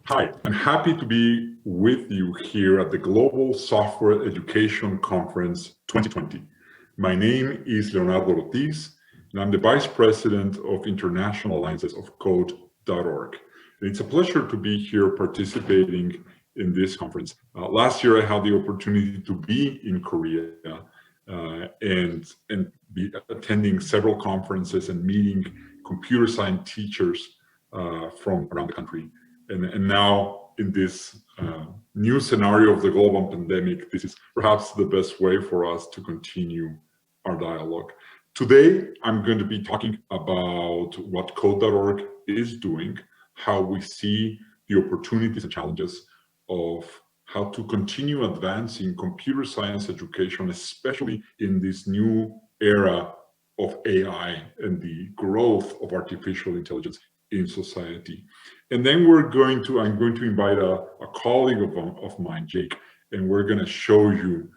Hi, I'm happy to be with you here at the Global Software Education Conference 2020. My name is Leonardo Ortiz, and I'm the Vice President of International Alliances of Code.org. And it's a pleasure to be here participating in this conference. Last year, I had the opportunity to be in Korea and be attending several conferences and meeting computer science teachers from around the country. And now in this new scenario of the global pandemic, this is perhaps the best way for us to continue our dialogue. Today, I'm going to be talking about what Code.org is doing, how we see the opportunities and challenges of how to continue advancing computer science education, especially in this new era of AI and the growth of artificial intelligence in society. And then I'm going to invite a colleague of mine, Jake, and we're going to show you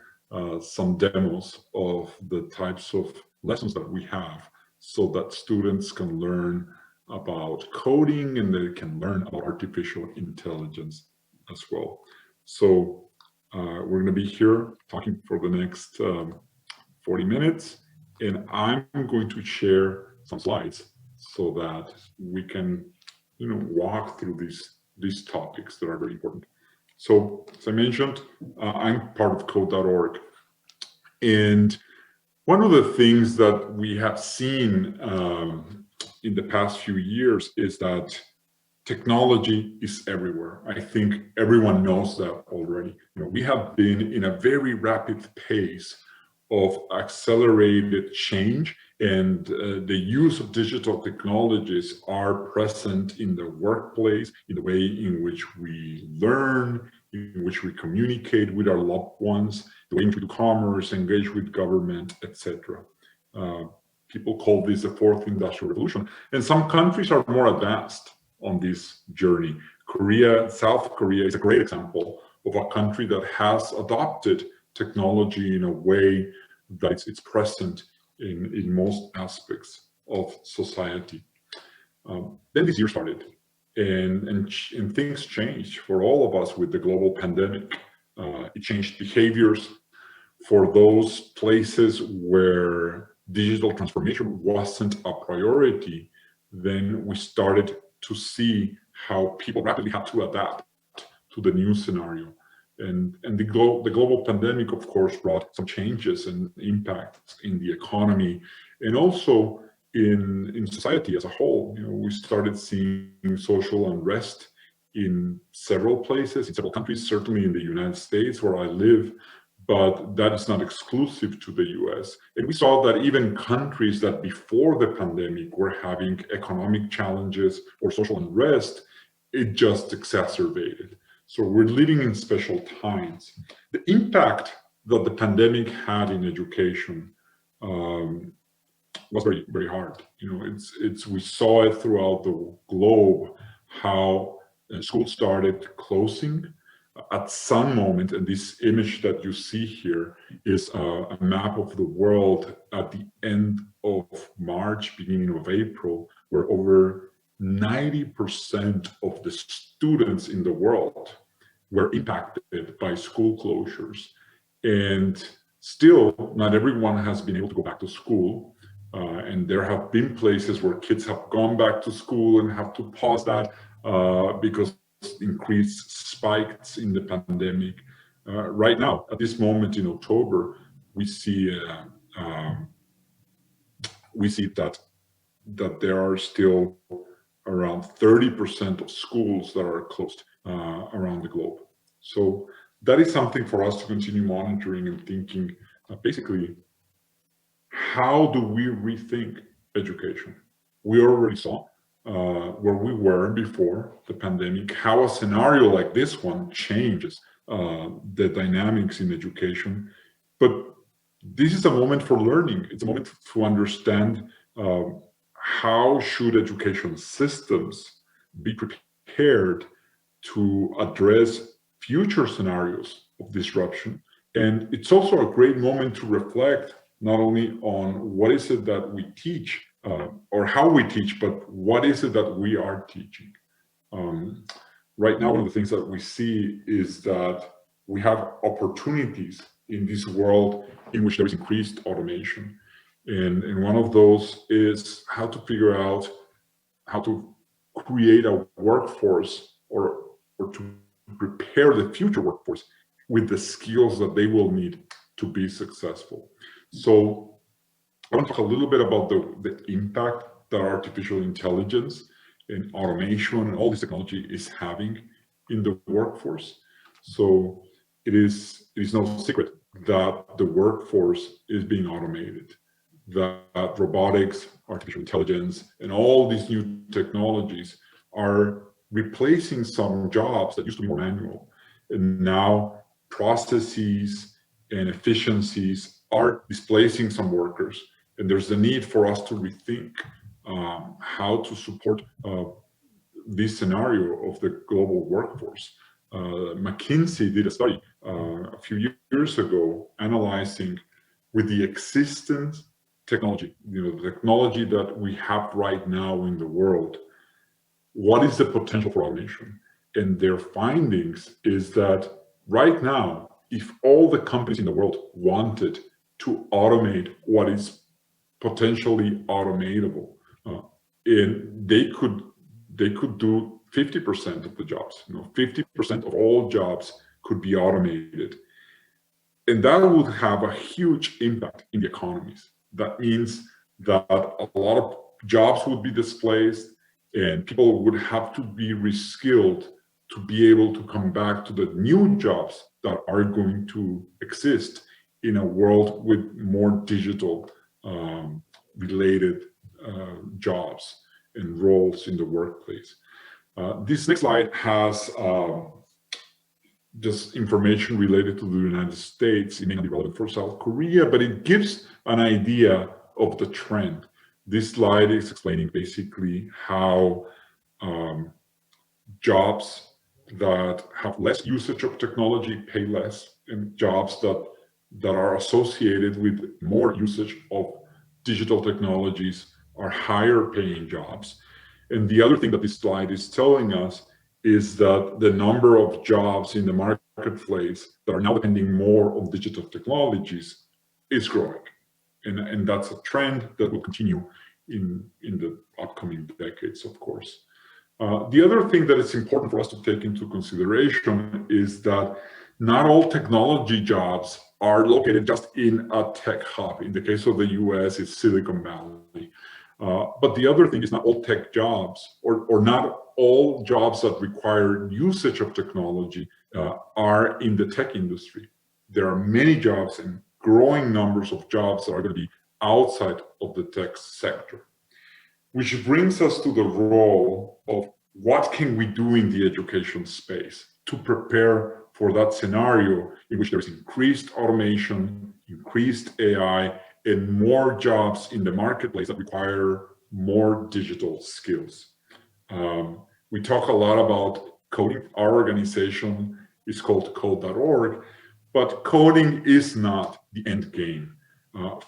some demos of the types of lessons that we have so that students can learn about coding and they can learn about artificial intelligence as well. So we're going to be here talking for the next 40 minutes, and I'm going to share some slides so that we can, walk through these topics that are very important. So, as I mentioned, I'm part of Code.org, and one of the things that we have seen in the past few years is that technology is everywhere. I think everyone knows that already. We have been in a very rapid pace of accelerated change, and the use of digital technologies are present in the workplace, in the way in which we learn, in which we communicate with our loved ones, the way in which we do commerce, engage with government, etc. People call this the fourth industrial revolution, and some countries are more advanced on this journey. South Korea is a great example of a country that has adopted technology in a way that it's present in most aspects of society. Then this year started, and things changed for all of us with the global pandemic. It changed behaviors for those places where digital transformation wasn't a priority. Then we started to see how people rapidly had to adapt to the new scenario. And the global pandemic, of course, brought some changes and impacts in the economy and also in society as a whole. We started seeing social unrest in several places, in several countries, certainly in the United States where I live, but that is not exclusive to the US. And we saw that even countries that before the pandemic were having economic challenges or social unrest, it just exacerbated. So we're living in special times. The impact that the pandemic had in education was very, very hard. We saw it throughout the globe, how schools started closing at some moment. And this image that you see here is a map of the world at the end of March, beginning of April, where over 90% of the students in the world were impacted by school closures. And still, not everyone has been able to go back to school. And there have been places where kids have gone back to school and have to pause that because increased spikes in the pandemic. Right now, at this moment in October, we see that there are still around 30% of schools that are closed around the globe. So that is something for us to continue monitoring and thinking, basically, how do we rethink education? We already saw where we were before the pandemic, how a scenario like this one changes the dynamics in education. But this is a moment for learning. It's a moment to understand how should education systems be prepared to address future scenarios of disruption. And it's also a great moment to reflect not only on what is it that we teach or how we teach, but what is it that we are teaching. right now, one of the things that we see is that we have opportunities in this world in which there is increased automation. And one of those is how to figure out how to create a workforce or to prepare the future workforce with the skills that they will need to be successful. So I want to talk a little bit about the impact that artificial intelligence and automation and all this technology is having in the workforce. So it is no secret that the workforce is being automated, that robotics, artificial intelligence, and all these new technologies are replacing some jobs that used to be more manual. And now processes and efficiencies are displacing some workers. And there's the need for us to rethink how to support this scenario of the global workforce. McKinsey did a study a few years ago analyzing with the existing technology, the technology that we have right now in the world, what is the potential for automation? And their findings is that right now, if all the companies in the world wanted to automate what is potentially automatable, and they could do 50% of the jobs. 50% of all jobs could be automated, and that would have a huge impact in the economies. That means that a lot of jobs would be displaced, and people would have to be reskilled to be able to come back to the new jobs that are going to exist in a world with more digital related jobs and roles in the workplace. This next slide has just information related to the United States. It may not be relevant for South Korea, but it gives an idea of the trend. This slide is explaining basically how jobs that have less usage of technology pay less, and jobs that are associated with more usage of digital technologies are higher paying jobs. And the other thing that this slide is telling us is that the number of jobs in the marketplace that are now depending more on digital technologies is growing. And that's a trend that will continue in the upcoming decades, of course. The other thing that is important for us to take into consideration is that not all technology jobs are located just in a tech hub. In the case of the US, it's Silicon Valley. But the other thing is not all tech jobs or not all jobs that require usage of technology are in the tech industry. There are many jobs and growing numbers of jobs that are going to be outside of the tech sector, which brings us to the role of what can we do in the education space to prepare for that scenario in which there's increased automation, increased AI, and more jobs in the marketplace that require more digital skills. We talk a lot about coding. Our organization is called code.org, but coding is not the end game.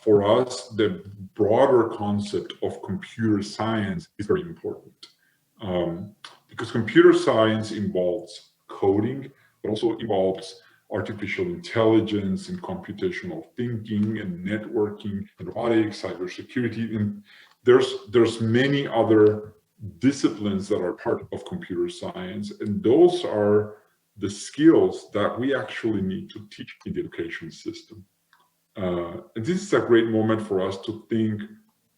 For us, the broader concept of computer science is very important because computer science involves coding, but also involves artificial intelligence and computational thinking and networking and robotics, cybersecurity, and there's many other disciplines that are part of computer science, and those are the skills that we actually need to teach in the education system. And this is a great moment for us to think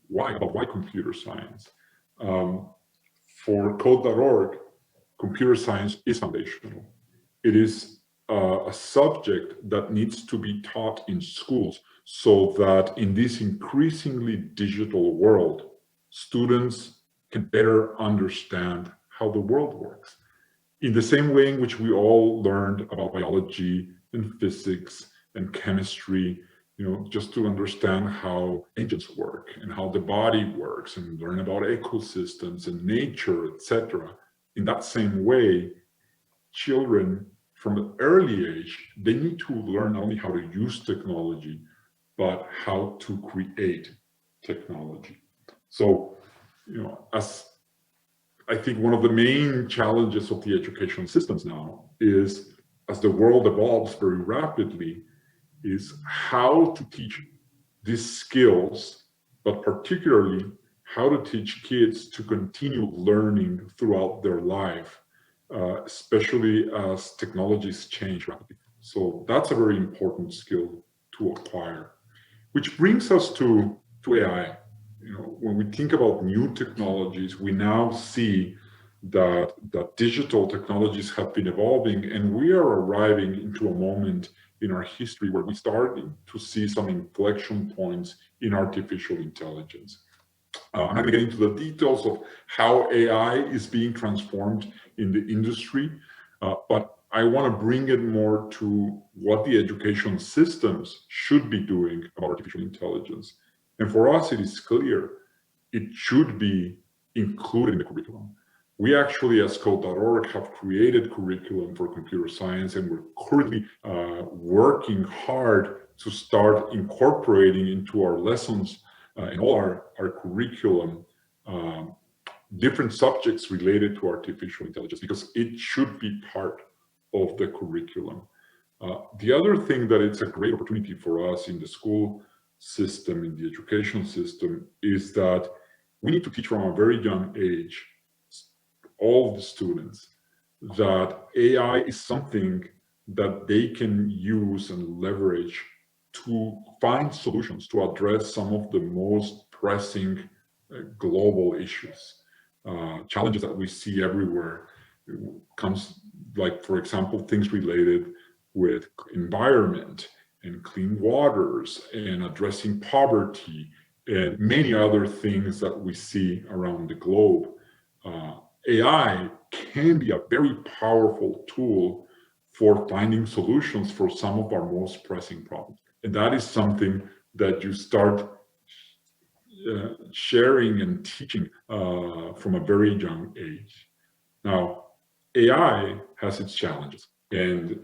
about why computer science. For code.org, computer science is foundational. It is a subject that needs to be taught in schools so that in this increasingly digital world, students can better understand how the world works. In the same way in which we all learned about biology and physics and chemistry, just to understand how engines work and how the body works and learn about ecosystems and nature, etc. In that same way, children from an early age, they need to learn not only how to use technology, but how to create technology. So, as I think one of the main challenges of the education systems now is, as the world evolves very rapidly, is how to teach these skills, but particularly how to teach kids to continue learning throughout their life, especially as technologies change rapidly. So that's a very important skill to acquire, which brings us to AI. When we think about new technologies, we now see that digital technologies have been evolving, and we are arriving into a moment in our history where we're starting to see some inflection points in artificial intelligence. I'm not going to get into the details of how AI is being transformed in the industry, but I want to bring it more to what the education systems should be doing about artificial intelligence. And for us, it is clear it should be included in the curriculum. We actually, as Code.org, have created curriculum for computer science, and we're currently working hard to start incorporating into our lessons and all our curriculum different subjects related to artificial intelligence, because it should be part of the curriculum. The other thing that it's a great opportunity for us in the school system, in the education system, is that we need to teach from a very young age all the students that AI is something that they can use and leverage to find solutions to address some of the most pressing global issues, challenges that we see everywhere. Comes like, for example, things related with environment and clean waters and addressing poverty and many other things that we see around the globe. AI can be a very powerful tool for finding solutions for some of our most pressing problems. And that is something that you start sharing and teaching from a very young age. Now, AI has its challenges, and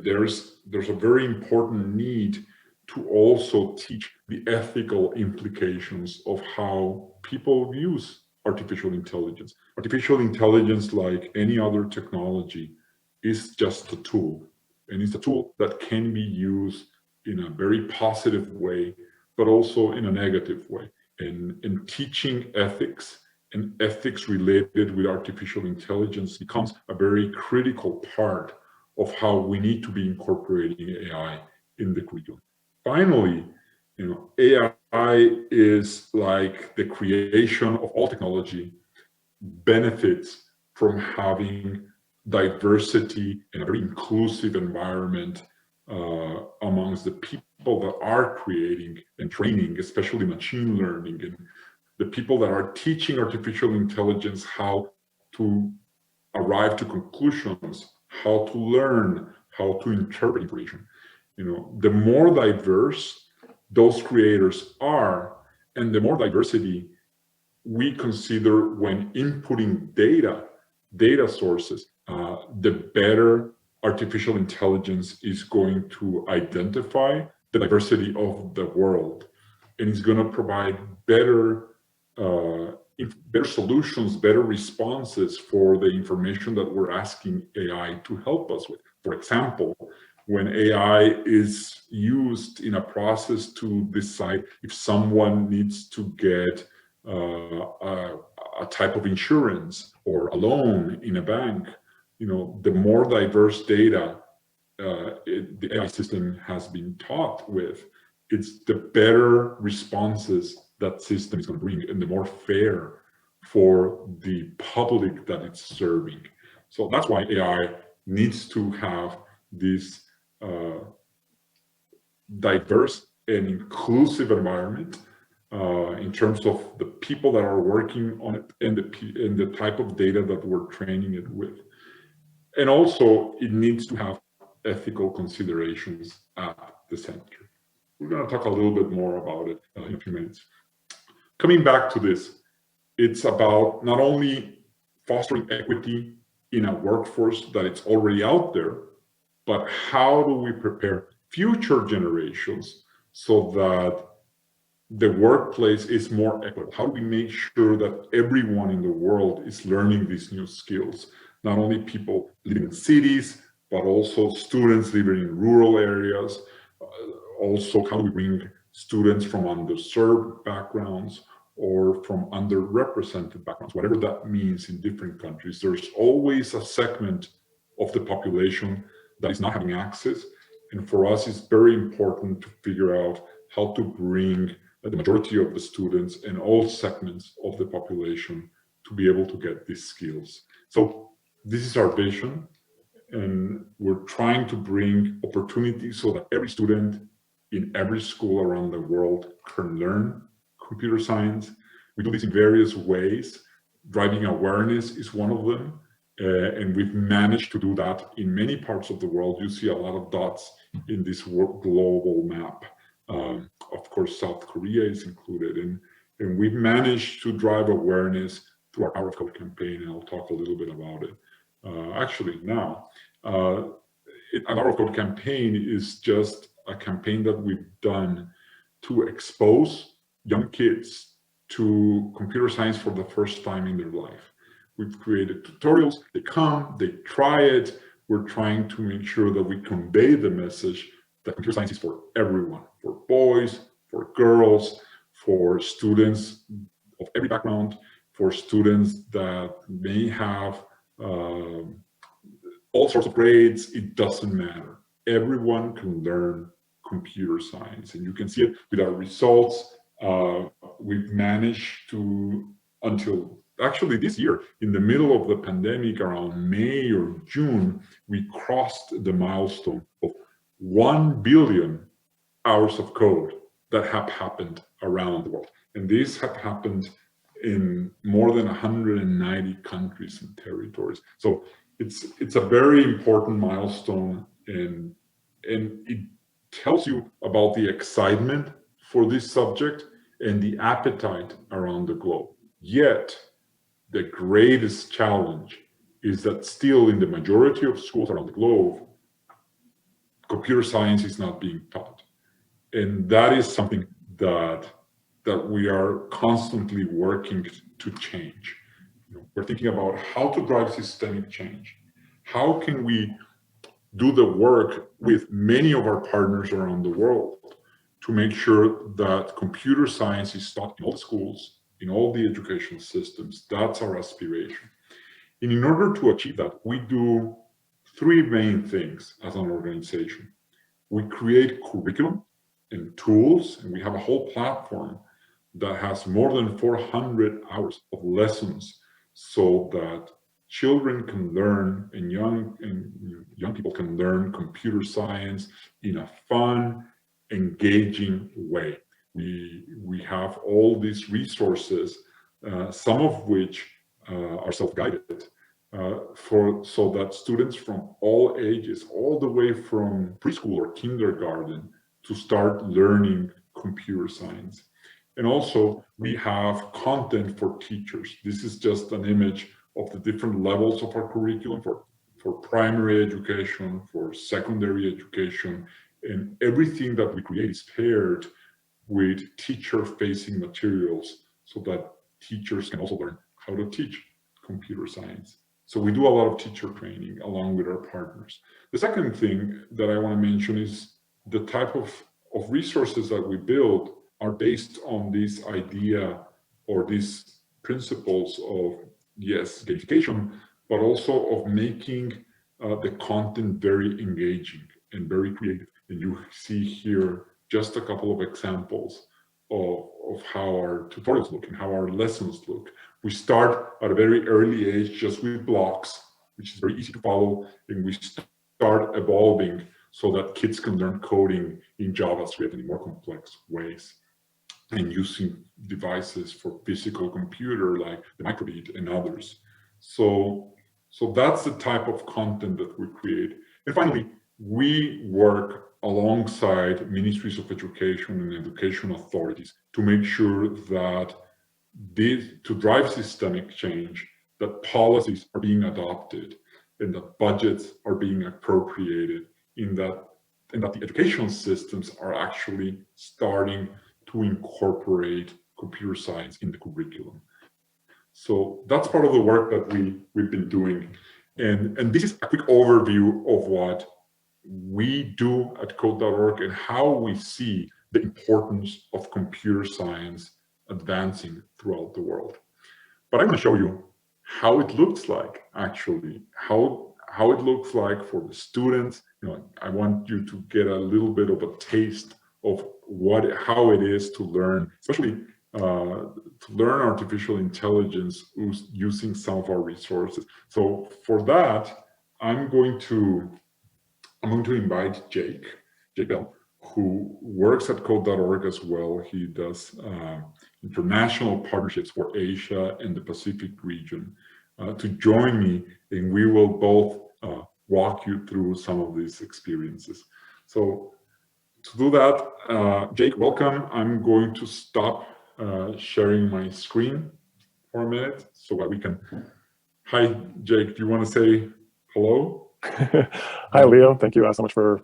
there's a very important need to also teach the ethical implications of how people use artificial intelligence. Artificial intelligence, like any other technology, is just a tool, and it's a tool that can be used in a very positive way, but also in a negative way. And teaching ethics and ethics related with artificial intelligence becomes a very critical part of how we need to be incorporating AI in the curriculum. Finally, AI is like the creation of all technology benefits from having diversity and a very inclusive environment amongst the people that are creating and training, especially machine learning, and the people that are teaching artificial intelligence how to arrive to conclusions, how to learn, how to interpret information. The more diverse those creators are, and the more diversity we consider when inputting data sources, the better artificial intelligence is going to identify the diversity of the world, and it's going to provide better solutions, better responses for the information that we're asking AI to help us with. For example, when AI is used in a process to decide if someone needs to get a type of insurance or a loan in a bank, the more diverse data the AI system has been taught with, it's the better responses that system is going to bring, and the more fair for the public that it's serving. So that's why AI needs to have this diverse and inclusive environment in terms of the people that are working on it and the type of data that we're training it with. And also, it needs to have ethical considerations at the center. We're going to talk a little bit more about it in a few minutes. Coming back to this, it's about not only fostering equity in a workforce that it's already out there, but how do we prepare future generations so that the workplace is more equitable? How do we make sure that everyone in the world is learning these new skills? Not only people living in cities, but also students living in rural areas. Also, how do we bring students from underserved backgrounds or from underrepresented backgrounds, whatever that means in different countries. There's always a segment of the population that is not having access. And for us, it's very important to figure out how to bring the majority of the students and all segments of the population to be able to get these skills. So this is our vision, and we're trying to bring opportunities so that every student in every school around the world can learn computer science. We do this in various ways. Driving awareness is one of them. And we've managed to do that in many parts of the world. You see a lot of dots in this global map. Of course, South Korea is included. And we've managed to drive awareness through our Hour of Code campaign, and I'll talk a little bit about it. Actually, now, our Hour of Code campaign is just a campaign that we've done to expose young kids to computer science for the first time in their life. We've created tutorials, they come, they try it. We're trying to make sure that we convey the message that computer science is for everyone, for boys, for girls, for students of every background, for students that may have all sorts of grades. It doesn't matter. Everyone can learn computer science, and you can see it with our results. We've managed to, until actually this year, in the middle of the pandemic, around May or June, we crossed the milestone of 1 billion hours of code that have happened around the world. And these have happened in more than 190 countries and territories. So it's a very important milestone, and it tells you about the excitement for this subject and the appetite around the globe. Yet, the greatest challenge is that still in the majority of schools around the globe, computer science is not being taught. And that is something that we are constantly working to change. We're thinking about how to drive systemic change. How can we do the work with many of our partners around the world to make sure that computer science is taught in all the schools, in all the education systems? That's our aspiration. And in order to achieve that, we do three main things as an organization. We create curriculum and tools, and we have a whole platform that has more than 400 hours of lessons so that children can learn, and young people can learn computer science in a fun, engaging way. We have all these resources, some of which are self-guided, so that students from all ages, all the way from preschool or kindergarten, to start learning computer science. And also, we have content for teachers. This is just an image of the different levels of our curriculum for primary education, for secondary education, and everything that we create is paired with teacher-facing materials so that teachers can also learn how to teach computer science. So we do a lot of teacher training along with our partners. The second thing that I want to mention is the type of resources that we build are based on this idea or these principles of, yes, gamification, but also of making the content very engaging and very creative. And you see here just a couple of examples of how our tutorials look and how our lessons look. We start at a very early age just with blocks, which is very easy to follow, and we start evolving so that kids can learn coding in JavaScript in more complex ways, and using devices for physical computer like the micro:bit and others. So that's the type of content that we create. And finally, we work alongside ministries of education and education authorities to make sure that to drive systemic change, that policies are being adopted and that budgets are being appropriated, and that the educational systems are actually starting to to incorporate computer science in the curriculum. So that's part of the work that we've been doing. And this is a quick overview of what we do at code.org and how we see the importance of computer science advancing throughout the world. But I'm going to show you how it looks like, actually, how it looks like for the students. I want you to get a little bit of a taste of how it is to learn, especially to learn artificial intelligence using some of our resources. So for that, I'm going to invite Jake Bell, who works at code.org as well. He does international partnerships for Asia and the Pacific region, to join me, and we will both walk you through some of these experiences. So to do that, Jake, welcome. I'm going to stop sharing my screen for a minute so that we can. Hi, Jake. Do you want to say hello? Hi, Leo. Thank you so much for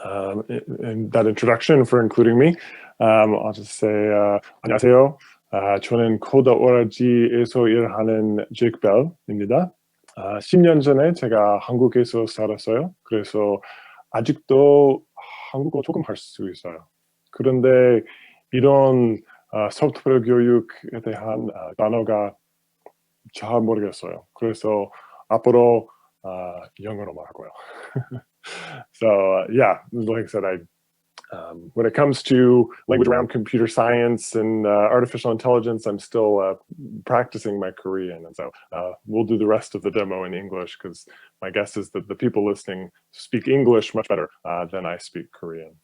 that introduction, for including me. I'll just say 안녕하세요. 저는 code.org에서 일하는 Jake Bell입니다. 10년 전에 제가 한국에서 살았어요. 그래서 아직도 한국어 조금 할 수 있어요. 그런데 이런 소프트웨어 교육에 대한 단어가 잘 모르겠어요. 그래서 앞으로 영어로만 하고요. So yeah, like I said, when it comes to language around computer science and artificial intelligence, I'm still practicing my Korean, and so we'll do the rest of the demo in English, because my guess is that the people listening speak English much better than I speak Korean.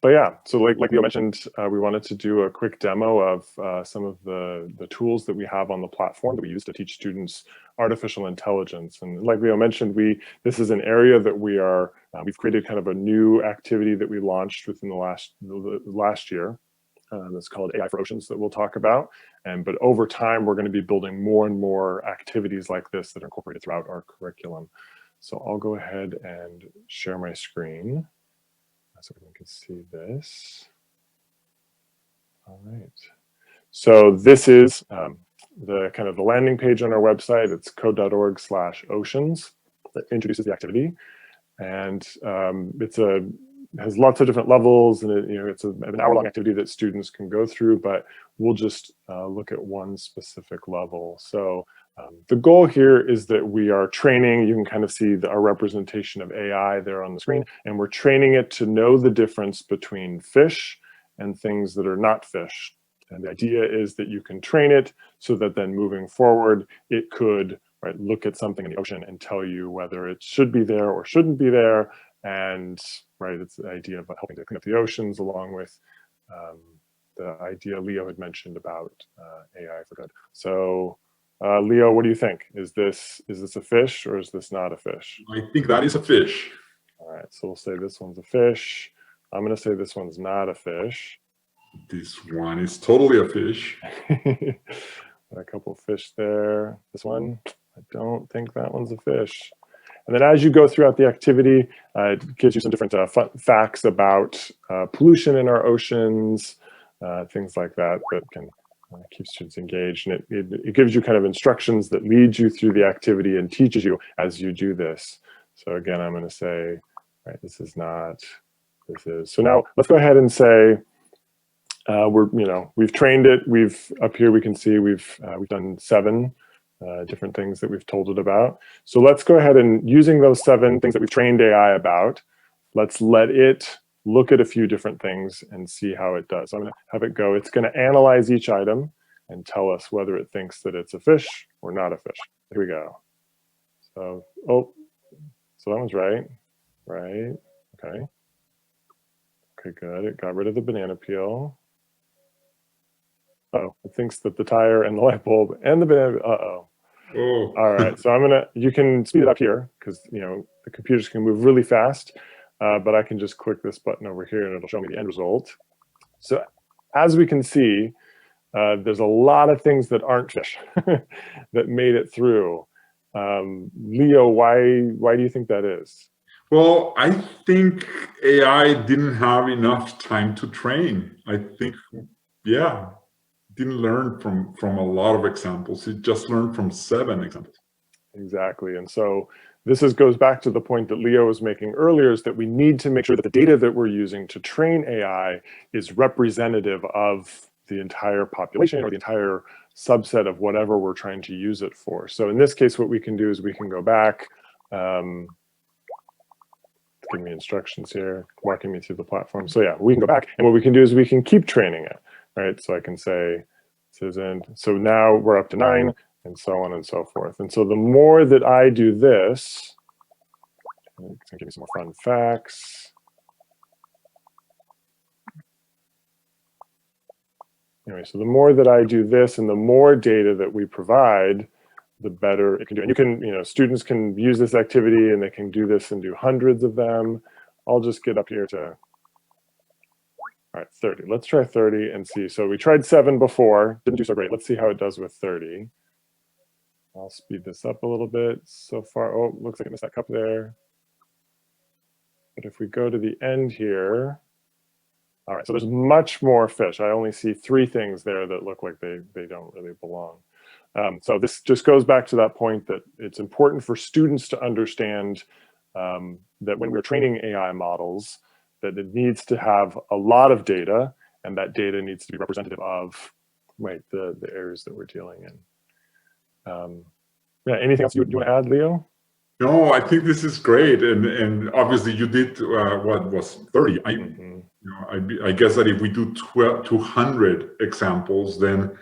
But yeah, so like Leo mentioned, we wanted to do a quick demo of some of the tools that we have on the platform that we use to teach students artificial intelligence. And like Leo mentioned, this is an area that we've created kind of a new activity that we launched within the last year. It's called AI for Oceans, that we'll talk about. But over time, we're going to be building more and more activities like this that are incorporated throughout our curriculum. So I'll go ahead and share my screen so everyone can see this. All right. So this is the kind of the landing page on our website. It's code.org/oceans that introduces the activity, and has lots of different levels, and it's an hour-long activity that students can go through. But we'll just look at one specific level. So the goal here is that we are training. You can kind of see our representation of AI there on the screen, and we're training it to know the difference between fish and things that are not fish. And the idea is that you can train it so that then moving forward, it could look at something in the ocean and tell you whether it should be there or shouldn't be there. And it's the idea of helping to clean up the oceans, along with the idea Leo had mentioned about AI for good. So Leo, what do you think? Is this a fish or is this not a fish? I think that is a fish. All right, so we'll say this one's a fish. I'm going to say this one's not a fish. This one is totally a fish. A couple of fish there. This one, I don't think that one's a fish. And then as you go throughout the activity, it gives you some different facts about pollution in our oceans, things like that can keep students engaged. And it gives you kind of instructions that lead you through the activity and teaches you as you do this. So again, I'm going to say, this is not, this is. So now let's go ahead and say, we've trained it. Up here we can see we've done 7 different things that we've told it about. So let's go ahead and, using those 7 things that we've trained AI about, let's let it look at a few different things and see how it does. So I'm going to have it go. It's going to analyze each item and tell us whether it thinks that it's a fish or not a fish. Here we go. So that one's right. Okay, good. It got rid of the banana peel. Oh, it thinks that the tire and the light bulb and the banana. Oh. All right. So you can speed it up here, because the computers can move really fast, but I can just click this button over here and it'll show me the end result. So as we can see, there's a lot of things that aren't fish that made it through. Leo, why do you think that is? Well, I think AI didn't have enough time to train. I think, yeah, didn't learn from a lot of examples. It just learned from 7 examples. Exactly. And so goes back to the point that Leo was making earlier, is that we need to make sure that the data that we're using to train AI is representative of the entire population or the entire subset of whatever we're trying to use it for. So in this case, what we can do is we can go back, give me instructions here, walking me through the platform. So yeah, we can go back, and what we can do is we can keep training it, right? So I can say, so now we're up to 9, and so on and so forth. And so the more that I do this, it's gonna give me some more fun facts. Anyway, so the more that I do this and the more data that we provide, the better it can do. And you can, students can use this activity and they can do this and do hundreds of them. I'll just get up here to, all right, 30. Let's try 30 and see. So we tried 7 before, didn't do so great. Let's see how it does with 30. I'll speed this up a little bit. So far, oh, looks like I missed that cup there. But if we go to the end here, all right, so there's much more fish. I only see 3 things there that look like they don't really belong. So this just goes back to that point that it's important for students to understand that when we're training AI models, that it needs to have a lot of data, and that data needs to be representative of, right, the areas that we're dealing in. Yeah, anything else you want to add, Leo? No, I think this is great, and obviously you did what was 30. I guess that if we do 200 examples, then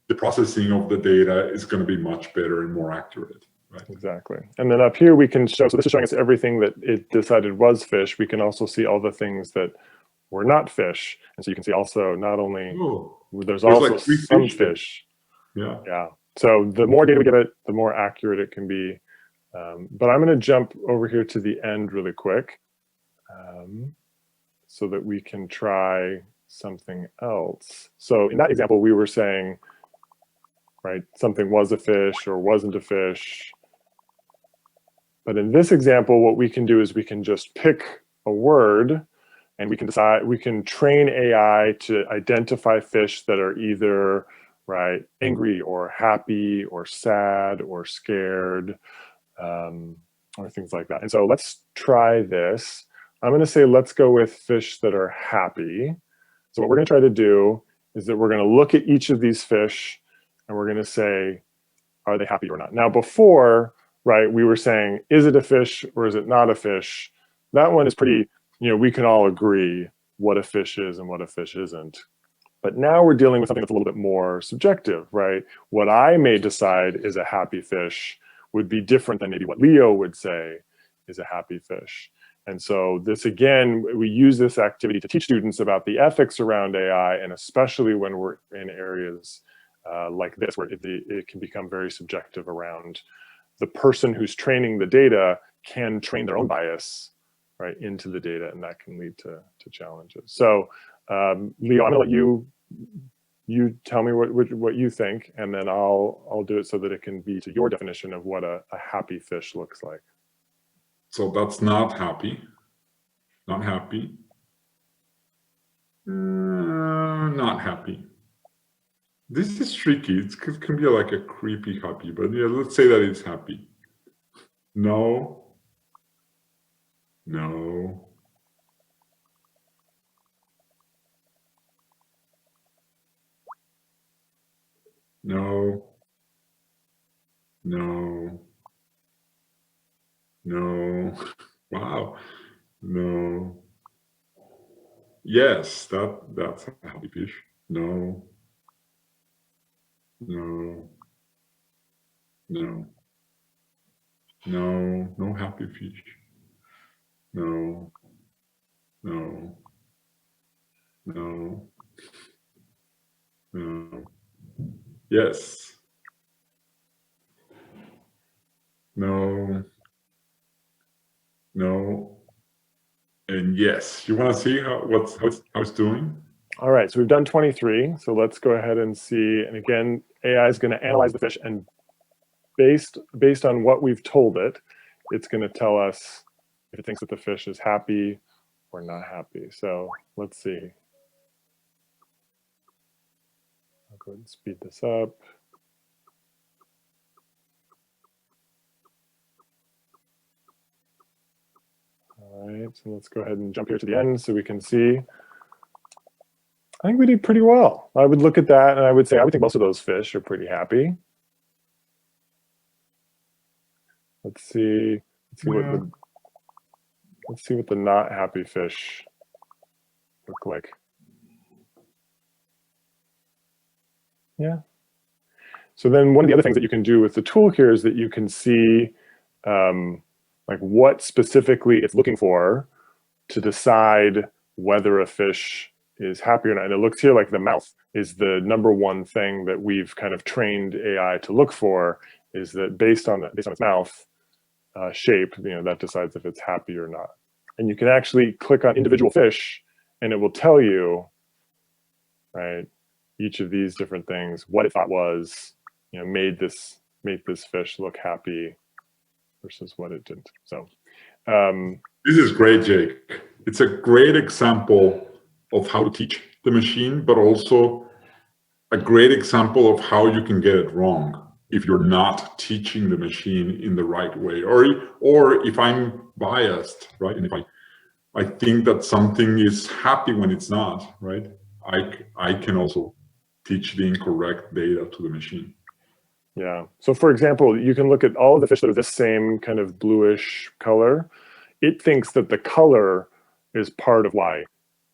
the processing of the data is going to be much better and more accurate. Right? Exactly. And then up here we can show, so this is showing us everything that it decided was fish. We can also see all the things that were not fish. And so you can see also not only, there's also like 3 some fish. Yeah. Yeah. So the more data we give it, the more accurate it can be. But I'm going to jump over here to the end really quick so that we can try something else. So in that example, we were saying, right, something was a fish or wasn't a fish. But in this example, what we can do is we can just pick a word and we can decide, we can train AI to identify fish that are either, right, angry or happy or sad or scared, or things like that. And so let's try this. I'm going to say, let's go with fish that are happy. So what we're going to try to do is that we're going to look at each of these fish and we're going to say, are they happy or not? Now before, right, we were saying, is it a fish or is it not a fish? That one is pretty, we can all agree what a fish is and what a fish isn't. But now we're dealing with something that's a little bit more subjective, right? What I may decide is a happy fish would be different than maybe what Leo would say is a happy fish. And so this, again, we use this activity to teach students about the ethics around AI, and especially when we're in areas like this, where it can become very subjective around the person who's training the data can train their own bias, right, into the data, and that can lead to challenges. So Leo, I'm gonna let you tell me what you think, and then I'll do it so that it can be to your definition of what a happy fish looks like. So that's not happy. Not happy. Not happy. This is tricky. It can be like a creepy happy, but yeah, let's say that it's happy. No. No. No. No. No. Wow. No. Yes, that's a happy fish. No. No. No. No. No happy fish. No. No. No. No. Yes. No. No. And yes. You want to see how it's doing? All right, so we've done 23. So let's go ahead and see. And again, AI is going to analyze the fish, and based on what we've told it, it's going to tell us if it thinks that the fish is happy or not happy. So let's see. I'll go ahead and speed this up. All right, so let's go ahead and jump here to the end so we can see. I think we did pretty well. I would look at that and I would say, I would think most of those fish are pretty happy. Let's see what the not happy fish look like. Yeah. So then one of the other things that you can do with the tool here is that you can see like what specifically it's looking for to decide whether a fish is happy or not. And it looks here like the mouth is the #1 thing that we've kind of trained AI to look for, is that based on its mouth shape, that decides if it's happy or not. And you can actually click on individual fish and it will tell you, right, each of these different things, what it thought was, made this fish look happy versus what it didn't. So this is great, Jake. It's a great example of how to teach the machine, but also a great example of how you can get it wrong if you're not teaching the machine in the right way, or if I'm biased, right? And if I think that something is happy when it's not, right? I can also teach the incorrect data to the machine. Yeah. So for example, you can look at all of the fish that are this same kind of bluish color. It thinks that the color is part of why,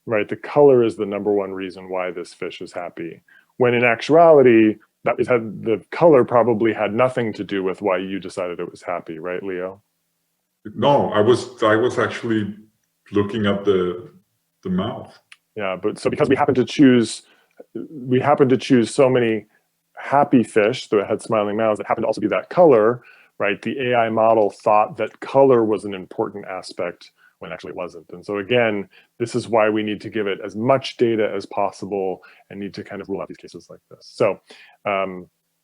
right? The color is the #1 reason why this fish is happy. When in actuality, the color probably had nothing to do with why you decided it was happy, right, Leo? No, I was actually looking at the mouth. Yeah, but so because we happen to choose so many happy fish that had smiling mouths that happened to also be that color, right? The AI model thought that color was an important aspect when actually it wasn't. And so again, this is why we need to give it as much data as possible and need to kind of rule out these cases like this. So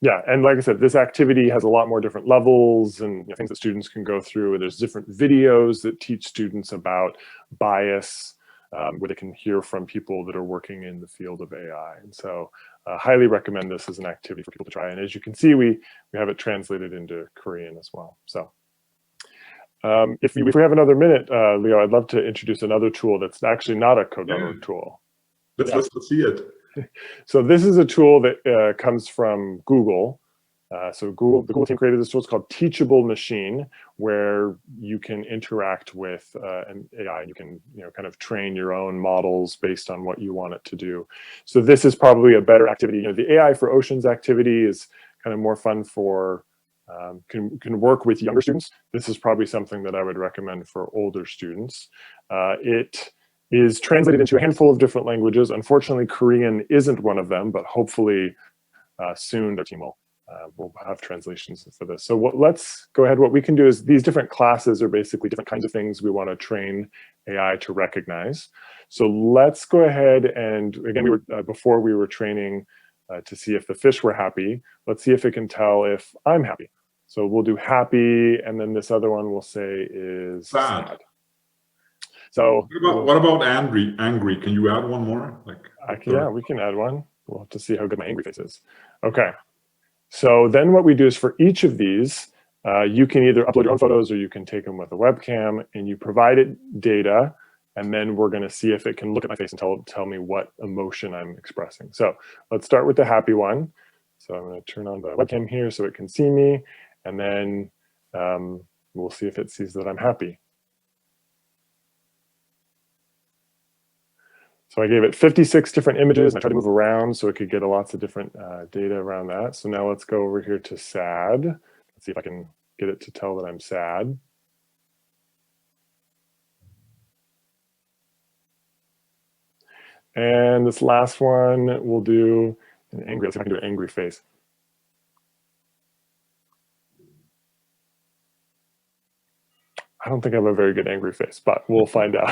yeah, and like I said, this activity has a lot more different levels and things that students can go through. There's different videos that teach students about bias, where they can hear from people that are working in the field of AI. And so highly recommend this as an activity for people to try. And as you can see, we have it translated into Korean as well. So if we have another minute, Leo, I'd love to introduce another tool that's actually not a Codero tool. Let's see it. So this is a tool that comes from Google. The Google team created this tool. It's called Teachable Machine, where you can interact with an AI. You can kind of train your own models based on what you want it to do. So this is probably a better activity. The AI for Oceans activity is kind of more fun for can work with younger students. This is probably something that I would recommend for older students. It is translated into a handful of different languages. Unfortunately, Korean isn't one of them, but hopefully soon their team will have translations for this. So let's go ahead. What we can do is these different classes are basically different kinds of things we want to train AI to recognize. So let's go ahead and, again, before we were training to see if the fish were happy. Let's see if it can tell if I'm happy. So we'll do happy, and then this other one we'll say is sad. So what about angry? Angry. Can you add one more? Yeah, we can add one. We'll have to see how good my angry face is. Okay. So then what we do is for each of these, you can either upload your own photos or you can take them with a webcam, and you provide it data, and then we're going to see if it can look at my face and tell me what emotion I'm expressing. So let's start with the happy one. So I'm going to turn on the webcam here so it can see me, and then we'll see if it sees that I'm happy. So I gave it 56 different images, and I tried to move around so it could get lots of different data around that. So now let's go over here to sad. Let's see if I can get it to tell that I'm sad. And this last one, we'll do an angry. Let's see if I can do an angry face. I don't think I have a very good angry face, but we'll find out.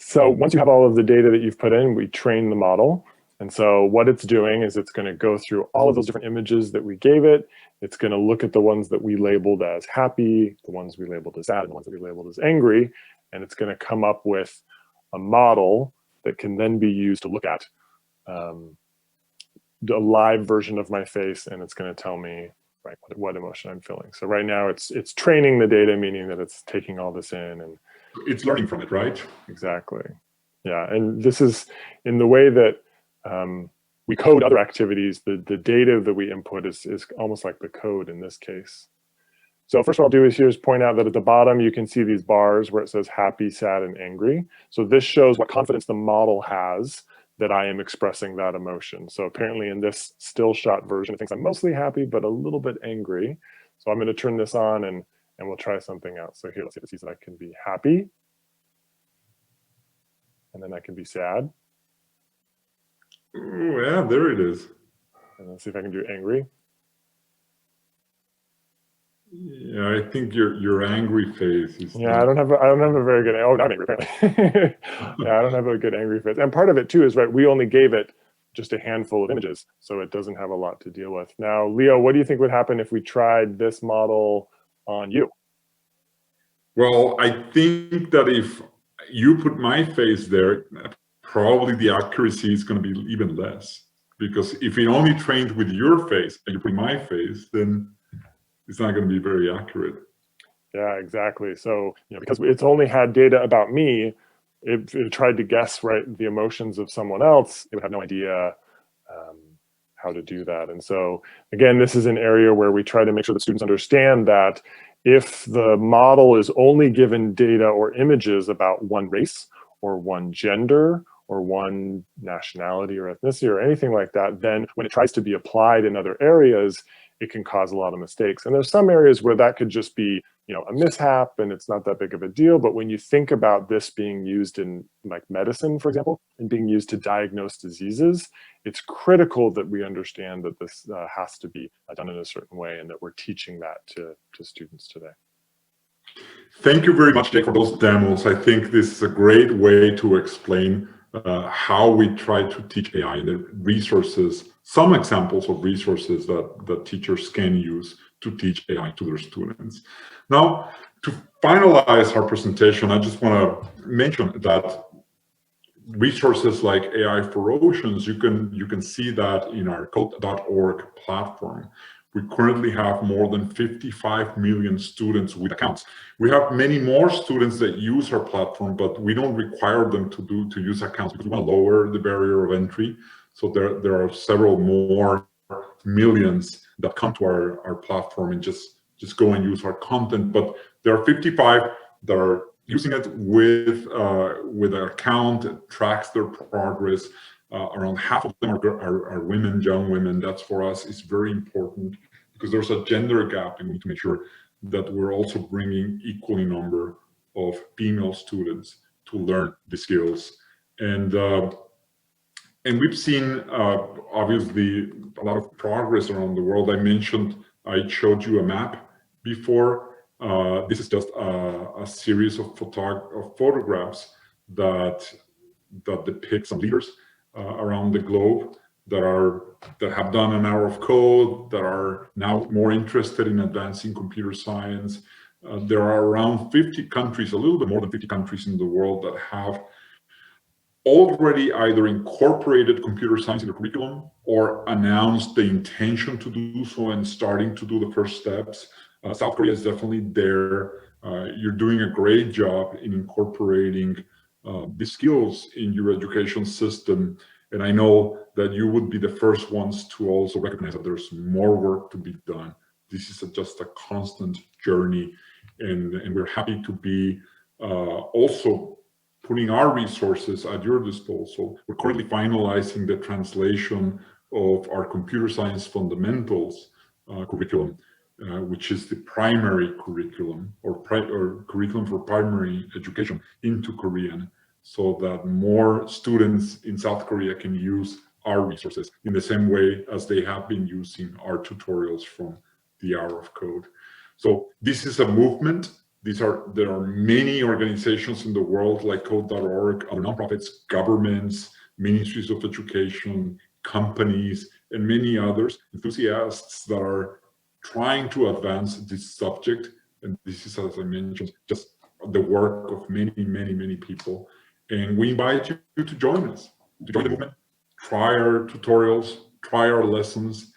So once you have all of the data that you've put in, we train the model. And so what it's doing is it's going to go through all of those different images that we gave it. It's going to look at the ones that we labeled as happy, the ones we labeled as sad, and the ones that we labeled as angry. And it's going to come up with a model that can then be used to look at a live version of my face, and it's going to tell me what emotion I'm feeling. So right now it's training the data, meaning that it's taking all this in and it's learning from it, right? Exactly. Yeah, and this is in the way that we code other activities. The data that we input is almost like the code in this case. So first what I'll do is here is point out that at the bottom you can see these bars where it says happy, sad, and angry. So this shows what confidence the model has that I am expressing that emotion. So apparently in this still shot version, it thinks I'm mostly happy, but a little bit angry. So I'm going to turn this on and we'll try something else. So here, let's see if it sees that I can be happy. And then I can be sad. Oh, yeah, there it is. And let's see if I can do angry. Yeah, I think your angry face is. Yeah, I don't have a very good. Oh, not angry apparently. Yeah, I don't have a good angry face. And part of it too is we only gave it just a handful of images, so it doesn't have a lot to deal with. Now, Leo, what do you think would happen if we tried this model on you? Well, I think that if you put my face there, probably the accuracy is going to be even less, because if it only trained with your face and you put my face, then it's not going to be very accurate. Yeah, exactly. So, because it's only had data about me, if it tried to guess the emotions of someone else, it would have no idea how to do that. And so, again, this is an area where we try to make sure that students understand that if the model is only given data or images about one race or one gender or one nationality or ethnicity or anything like that, then when it tries to be applied in other areas, it can cause a lot of mistakes. And there's some areas where that could just be, a mishap and it's not that big of a deal. But when you think about this being used in medicine, for example, and being used to diagnose diseases, it's critical that we understand that this has to be done in a certain way and that we're teaching that to students today. Thank you very much, Jake, for those demos. I think this is a great way to explain how we try to teach AI and the resources, some examples of resources that teachers can use to teach AI to their students. Now, to finalize our presentation, I just want to mention that resources like AI for Oceans, you can see that in our code.org platform. We currently have more than 55 million students with accounts. We have many more students that use our platform, but we don't require them to use accounts because we want to lower the barrier of entry. So there are several more millions that come to our platform and just go and use our content. But there are 55 that are using it with an account that tracks their progress. Around half of them are women, young women. That's for us is very important because there's a gender gap, and we need to make sure that we're also bringing equally number of female students to learn the skills. And we've seen obviously a lot of progress around the world. I showed you a map before. This is just a series of photographs that depict some leaders around the globe that have done an hour of code, that are now more interested in advancing computer science. There are around 50 countries, a little bit more than 50 countries in the world that have already either incorporated computer science in the curriculum or announced the intention to do so and starting to do the first steps. South Korea is definitely there. You're doing a great job in incorporating the skills in your education system. And I know that you would be the first ones to also recognize that there's more work to be done. This is just a constant journey, and we're happy to be also putting our resources at your disposal. We're currently finalizing the translation of our computer science fundamentals curriculum, which is the primary curriculum or curriculum for primary education into Korean, so that more students in South Korea can use our resources in the same way as they have been using our tutorials from the Hour of Code. So this is a movement. There are many organizations in the world like code.org, other nonprofits, governments, ministries of education, companies, and many others, enthusiasts that are trying to advance this subject. And this is, as I mentioned, just the work of many, many, many people. And we invite you to join us, to join the movement, try our tutorials, try our lessons,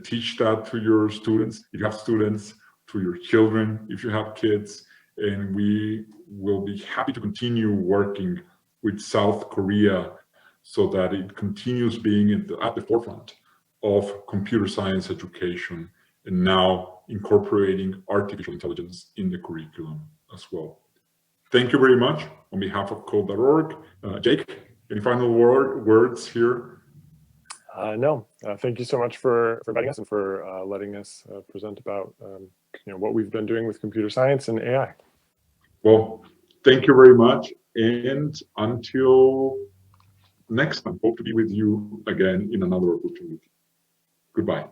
teach that to your students, if you have students, to your children, if you have kids. And we will be happy to continue working with South Korea so that it continues being at the forefront of computer science education, and now incorporating artificial intelligence in the curriculum as well. Thank you very much on behalf of code.org. Jake, any final words here? No, thank you so much for inviting us and for letting us present about what we've been doing with computer science and AI. Well, thank you very much, and until next time, hope to be with you again in another opportunity. Goodbye.